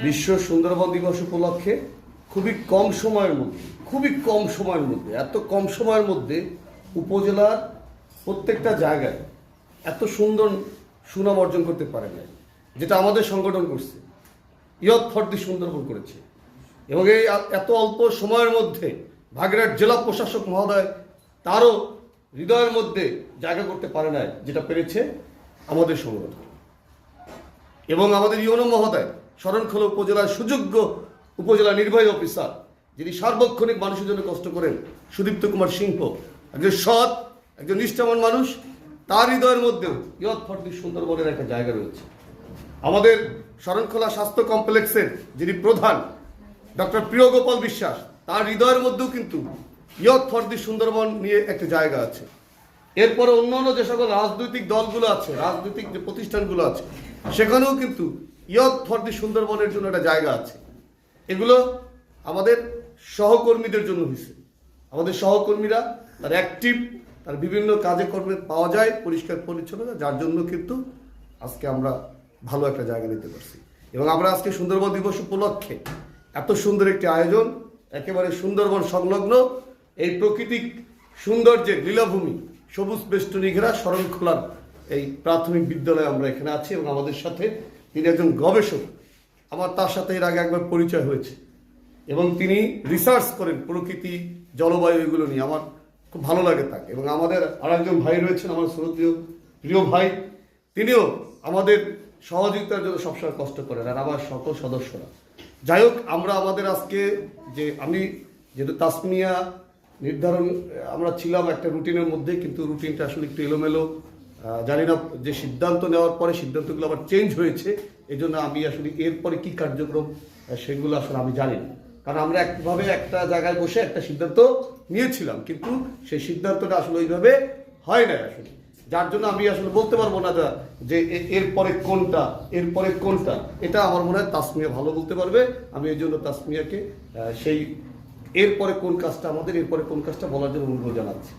বিশ্ব সুন্দরবন দিবস উপলক্ষে খুবই কম সময়ের মধ্যে এত কম সময়ের মধ্যে উপজেলার প্রত্যেকটা জায়গায় এত সুন্দর সুনাম অর্জন করতে পারে না, যেটা আমাদের সংগঠন করছে। ইয়ত ফর দি সুন্দরবন করেছে এবং এই এত অল্প সময়ের মধ্যে বাগেরহাট জেলা প্রশাসক মহোদয় তারও হৃদয়ের মধ্যে জায়গা করতে পারে না, যেটা পেরেছে আমাদের সংগঠন। এবং আমাদের ইউনো মহোদয় শরণখোলা উপজেলার সুযোগ্য উপজেলা নির্বাহী অফিসার, যিনি সার্বক্ষণিক মানুষের জন্য কষ্ট করেন, সুদীপ্ত কুমার সিংহ, একজন সৎ, একজন নিষ্ঠাবান মানুষ, তার হৃদয়ের মধ্যেও ইয়ত ফর দি সুন্দরবনের একটা জায়গা রয়েছে। আমাদের শরণখোলা স্বাস্থ্য কমপ্লেক্সের যিনি প্রধান ডক্টর প্রিয় গোপাল বিশ্বাস, তার হৃদয়ের মধ্যেও কিন্তু ইয়ত ফর দি সুন্দরবন নিয়ে একটা জায়গা আছে। এরপরে অন্যান্য যে সকল রাজনৈতিক দলগুলো আছে, রাজনৈতিক যে প্রতিষ্ঠানগুলো আছে, সেখানেও কিন্তু ইয়ত ফর দি সুন্দরবনের জন্য একটা জায়গা আছে। এগুলো আমাদের সহকর্মীদের জন্য হয়েছে। আমাদের সহকর্মীরা তার অ্যাক্টিভ, তার বিভিন্ন কাজে কর্মে পাওয়া যায় পরিষ্কার পরিচ্ছন্নতা, যার জন্য কিন্তু আজকে আমরা ভালো একটা জায়গা নিতে পারছি। এবং আমরা আজকে সুন্দরবন দিবস উপলক্ষে এত সুন্দর একটি আয়োজন, একেবারে সুন্দরবন সংলগ্ন এই প্রাকৃতিক সৌন্দর্যের লীলাভূমি সবুজ বেষ্টনী ঘেরা শরণখোলার এই প্রাথমিক বিদ্যালয়ে আমরা এখানে আছি। এবং আমাদের সাথে তিনি একজন গবেষক, আমার তার সাথে এর আগে একবার পরিচয় হয়েছে এবং তিনি রিসার্চ করেন প্রকৃতি, জলবায়ু, এগুলো নিয়ে। আমার খুব ভালো লাগে তাকে। এবং আমাদের আরেকজন ভাই রয়েছেন, আমার শ্রদ্ধেয় প্রিয় ভাই, তিনিও আমাদের সহযোগিতার জন্য সবসময় কষ্ট করেন, আর আমার সকল সদস্যরা। যাই হোক, আমরা আমাদের আজকে আমি যেহেতু তাসমিয়া নির্ধারণ আমরা ছিলাম একটা রুটিনের মধ্যে, কিন্তু রুটিনটা আসলে একটু এলোমেলো, জানি না যে সিদ্ধান্ত নেওয়ার পরে সিদ্ধান্তগুলো আবার চেঞ্জ হয়েছে। এই জন্য আমি আসলে এরপরে কি কার্যক্রম সেগুলো আসলে আমি জানি না, কারণ আমরা একভাবে একটা জায়গায় বসে একটা সিদ্ধান্ত নিয়েছিলাম, কিন্তু সেই সিদ্ধান্তটা আসলে ওইভাবে হয় না আসলে, যার জন্য আমি আসলে বলতে পারবো না যে এরপরে কোনটা। এটা আমার মনে হয় তাসমিয়া ভালো বলতে পারবে। আমি এই জন্য তাসমিয়াকে সেই এরপরে কোন কাজটা আমাদের, এরপরে কোন কাজটা বলার জন্য অনুরোধ জানাচ্ছি।